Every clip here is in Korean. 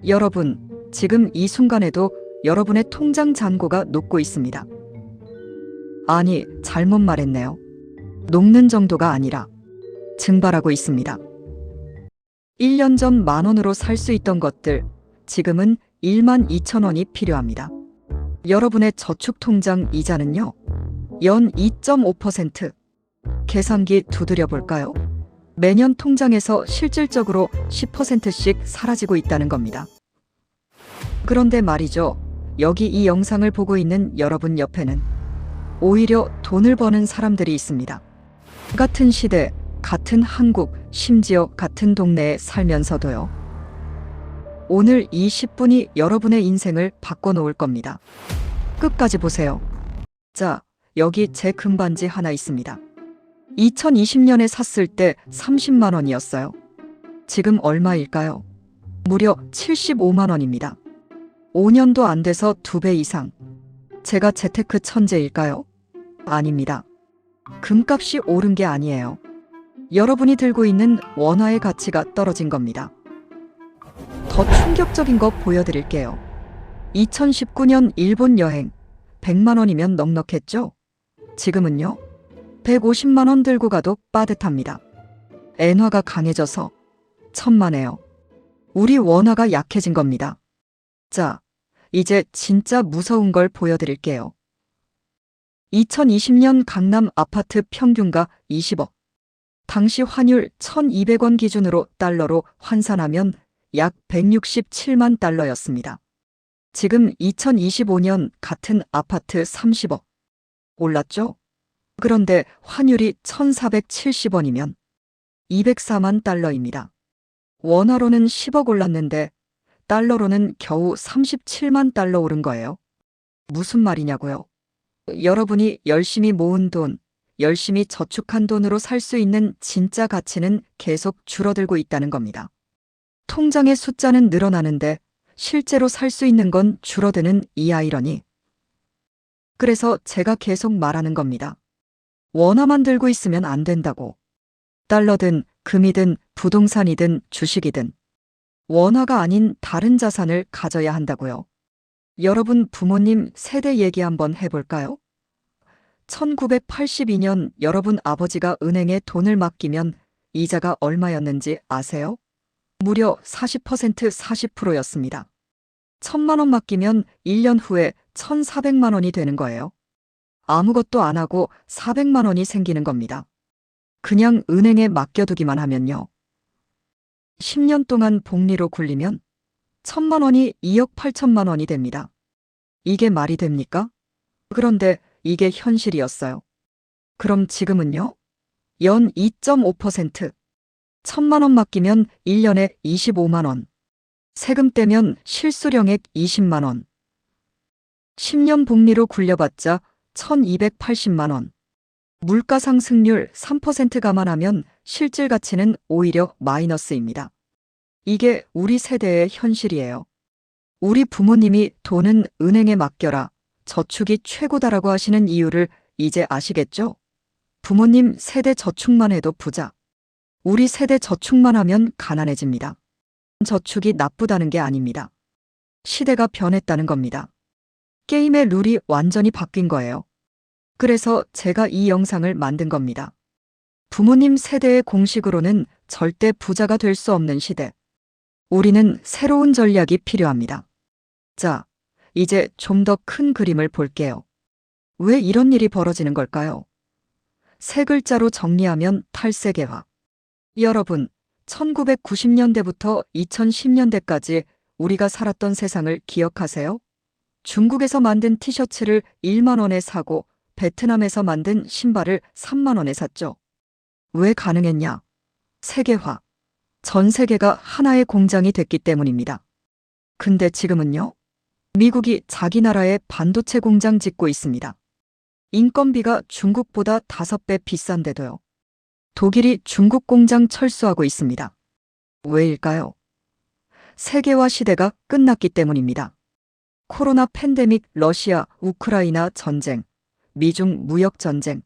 여러분, 지금 이 순간에도 여러분의 통장 잔고가 녹고 있습니다. 아니, 잘못 말했네요. 녹는 정도가 아니라 증발하고 있습니다. 1년 전 10,000원으로 살 수 있던 것들, 지금은 12,000원이 필요합니다. 여러분의 저축통장 이자는요, 연 2.5%. 계산기 두드려 볼까요? 매년 통장에서 실질적으로 10%씩 사라지고 있다는 겁니다. 그런데 말이죠. 여기 이 영상을 보고 있는 여러분 옆에는 오히려 돈을 버는 사람들이 있습니다. 같은 시대, 같은 한국, 심지어 같은 동네에 살면서도요. 오늘 이 10분이 여러분의 인생을 바꿔놓을 겁니다. 끝까지 보세요. 자, 여기 제 금반지 하나 있습니다. 2020년에 샀을 때 30만 원이었어요. 지금 얼마일까요? 무려 75만 원입니다. 5년도 안 돼서 2배 이상. 제가 재테크 천재일까요? 아닙니다. 금값이 오른 게 아니에요. 여러분이 들고 있는 원화의 가치가 떨어진 겁니다. 더 충격적인 거 보여드릴게요. 2019년 일본 여행 100만 원이면 넉넉했죠? 지금은요? 150만 원 들고 가도 빠듯합니다. 엔화가 강해져서 천만에요. 우리 원화가 약해진 겁니다. 자, 이제 진짜 무서운 걸 보여드릴게요. 2020년 강남 아파트 평균가 20억. 당시 환율 1,200원 기준으로 달러로 환산하면 약 167만 달러였습니다. 지금 2025년 같은 아파트 30억. 올랐죠? 그런데 환율이 1,470원이면 204만 달러입니다. 원화로는 10억 올랐는데 달러로는 겨우 37만 달러 오른 거예요. 무슨 말이냐고요? 여러분이 열심히 모은 돈, 열심히 저축한 돈으로 살 수 있는 진짜 가치는 계속 줄어들고 있다는 겁니다. 통장의 숫자는 늘어나는데 실제로 살 수 있는 건 줄어드는 이 아이러니. 그래서 제가 계속 말하는 겁니다. 원화만 들고 있으면 안 된다고. 달러든 금이든 부동산이든 주식이든 원화가 아닌 다른 자산을 가져야 한다고요. 여러분 부모님 세대 얘기 한번 해볼까요? 1982년 여러분 아버지가 은행에 돈을 맡기면 이자가 얼마였는지 아세요? 무려 40% 40%였습니다. 1,000만 원 맡기면 1년 후에 1,400만 원이 되는 거예요. 아무것도 안 하고 400만 원이 생기는 겁니다. 그냥 은행에 맡겨두기만 하면요. 10년 동안 복리로 굴리면 1,000만 원이 2억 8천만 원이 됩니다. 이게 말이 됩니까? 그런데 이게 현실이었어요. 그럼 지금은요? 연 2.5%. 1,000만 원 맡기면 1년에 25만 원. 세금 떼면 실수령액 20만 원. 10년 복리로 굴려봤자 1,280만 원. 물가 상승률 3% 감안하면 실질 가치는 오히려 마이너스입니다. 이게 우리 세대의 현실이에요. 우리 부모님이 돈은 은행에 맡겨라, 저축이 최고다라고 하시는 이유를 이제 아시겠죠? 부모님 세대 저축만 해도 부자. 우리 세대 저축만 하면 가난해집니다. 저축이 나쁘다는 게 아닙니다. 시대가 변했다는 겁니다. 게임의 룰이 완전히 바뀐 거예요. 그래서 제가 이 영상을 만든 겁니다. 부모님 세대의 공식으로는 절대 부자가 될 수 없는 시대. 우리는 새로운 전략이 필요합니다. 자, 이제 좀 더 큰 그림을 볼게요. 왜 이런 일이 벌어지는 걸까요? 세 글자로 정리하면 탈세계화. 여러분, 1990년대부터 2010년대까지 우리가 살았던 세상을 기억하세요? 중국에서 만든 티셔츠를 1만 원에 사고 베트남에서 만든 신발을 3만 원에 샀죠. 왜 가능했냐? 세계화. 전 세계가 하나의 공장이 됐기 때문입니다. 근데 지금은요? 미국이 자기 나라에 반도체 공장 짓고 있습니다. 인건비가 중국보다 5배 비싼데도요. 독일이 중국 공장 철수하고 있습니다. 왜일까요? 세계화 시대가 끝났기 때문입니다. 코로나 팬데믹, 러시아, 우크라이나 전쟁, 미중 무역 전쟁.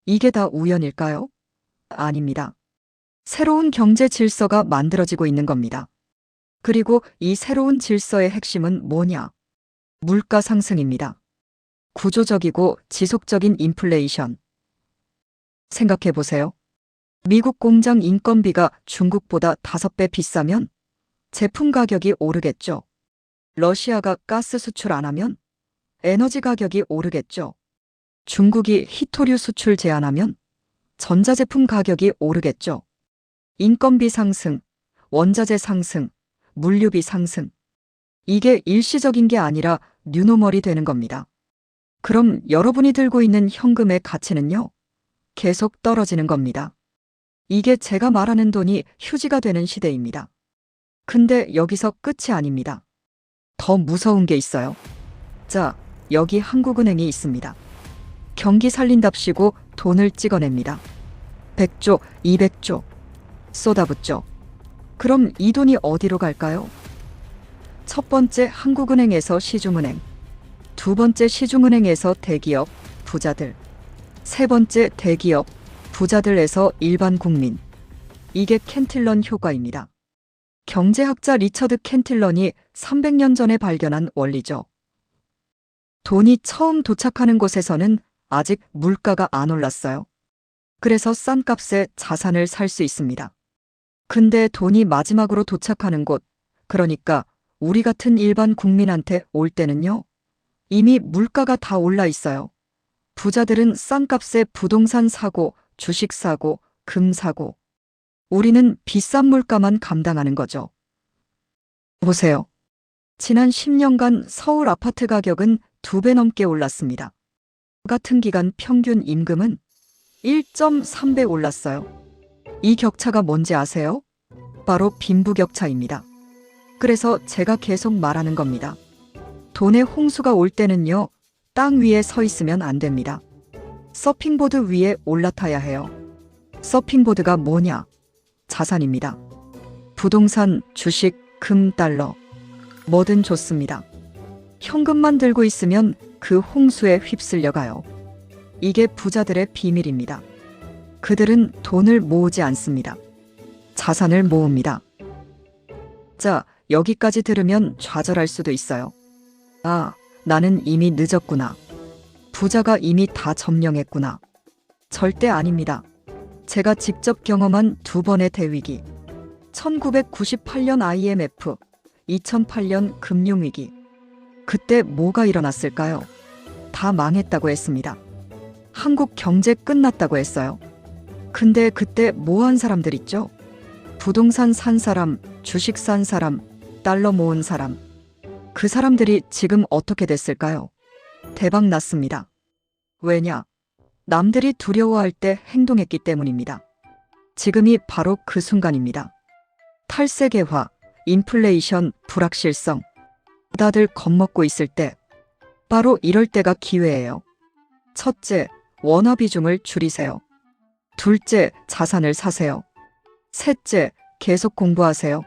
이게 다 우연일까요? 아닙니다. 새로운 경제 질서가 만들어지고 있는 겁니다. 그리고 이 새로운 질서의 핵심은 뭐냐? 물가 상승입니다. 구조적이고 지속적인 인플레이션. 생각해 보세요. 미국 공장 인건비가 중국보다 5배 비싸면 제품 가격이 오르겠죠. 러시아가 가스 수출 안 하면 에너지 가격이 오르겠죠. 중국이 희토류 수출 제한하면 전자제품 가격이 오르겠죠. 인건비 상승, 원자재 상승, 물류비 상승. 이게 일시적인 게 아니라 뉴노멀이 되는 겁니다. 그럼 여러분이 들고 있는 현금의 가치는요? 계속 떨어지는 겁니다. 이게 제가 말하는 돈이 휴지가 되는 시대입니다. 근데 여기서 끝이 아닙니다. 더 무서운 게 있어요. 자, 여기 한국은행이 있습니다. 경기 살린답시고 돈을 찍어냅니다. 100조, 200조 쏟아붓죠. 그럼 이 돈이 어디로 갈까요? 첫 번째 한국은행에서 시중은행, 두 번째 시중은행에서 대기업, 부자들, 세 번째 대기업, 부자들에서 일반 국민. 이게 캔틸런 효과입니다. 경제학자 리처드 캔틸런이 300년 전에 발견한 원리죠. 돈이 처음 도착하는 곳에서는 아직 물가가 안 올랐어요. 그래서 싼 값에 자산을 살 수 있습니다. 근데 돈이 마지막으로 도착하는 곳, 그러니까 우리 같은 일반 국민한테 올 때는요, 이미 물가가 다 올라 있어요. 부자들은 싼 값에 부동산 사고, 주식 사고, 금 사고. 우리는 비싼 물가만 감당하는 거죠. 보세요. 지난 10년간 서울 아파트 가격은 2배 넘게 올랐습니다. 같은 기간 평균 임금은 1.3배 올랐어요. 이 격차가 뭔지 아세요? 바로 빈부격차입니다. 그래서 제가 계속 말하는 겁니다. 돈의 홍수가 올 때는요, 땅 위에 서 있으면 안 됩니다. 서핑보드 위에 올라타야 해요. 서핑보드가 뭐냐? 자산입니다. 부동산, 주식, 금, 달러. 뭐든 좋습니다. 현금만 들고 있으면 그 홍수에 휩쓸려 가요. 이게 부자들의 비밀입니다. 그들은 돈을 모으지 않습니다. 자산을 모읍니다. 자, 여기까지 들으면 좌절할 수도 있어요. 아, 나는 이미 늦었구나. 부자가 이미 다 점령했구나. 절대 아닙니다. 제가 직접 경험한 2번의 대위기. 1998년 IMF, 2008년 금융위기. 그때 뭐가 일어났을까요? 다 망했다고 했습니다. 한국 경제 끝났다고 했어요. 근데 그때 뭐 한 사람들 있죠? 부동산 산 사람, 주식 산 사람, 달러 모은 사람. 그 사람들이 지금 어떻게 됐을까요? 대박 났습니다. 왜냐? 남들이 두려워할 때 행동했기 때문입니다. 지금이 바로 그 순간입니다. 탈세계화, 인플레이션, 불확실성. 다들 겁먹고 있을 때, 바로 이럴 때가 기회예요. 첫째, 원화 비중을 줄이세요. 둘째, 자산을 사세요. 셋째, 계속 공부하세요.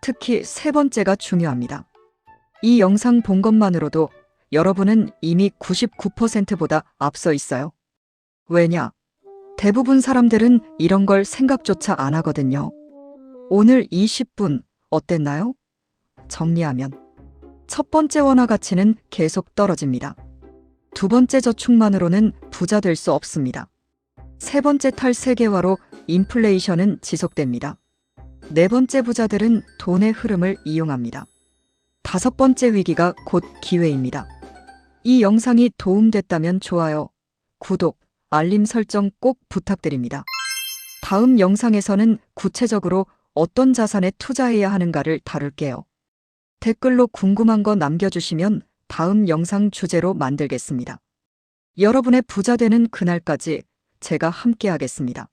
특히 세 번째가 중요합니다. 이 영상 본 것만으로도 여러분은 이미 99%보다 앞서 있어요. 왜냐? 대부분 사람들은 이런 걸 생각조차 안 하거든요. 오늘 20분 어땠나요? 정리하면 첫 번째 원화 가치는 계속 떨어집니다. 두 번째 저축만으로는 부자 될 수 없습니다. 세 번째 탈세계화로 인플레이션은 지속됩니다. 네 번째 부자들은 돈의 흐름을 이용합니다. 다섯 번째 위기가 곧 기회입니다. 이 영상이 도움됐다면 좋아요, 구독, 알림 설정 꼭 부탁드립니다. 다음 영상에서는 구체적으로 어떤 자산에 투자해야 하는가를 다룰게요. 댓글로 궁금한 거 남겨주시면 다음 영상 주제로 만들겠습니다. 여러분의 부자 되는 그날까지 제가 함께 하겠습니다.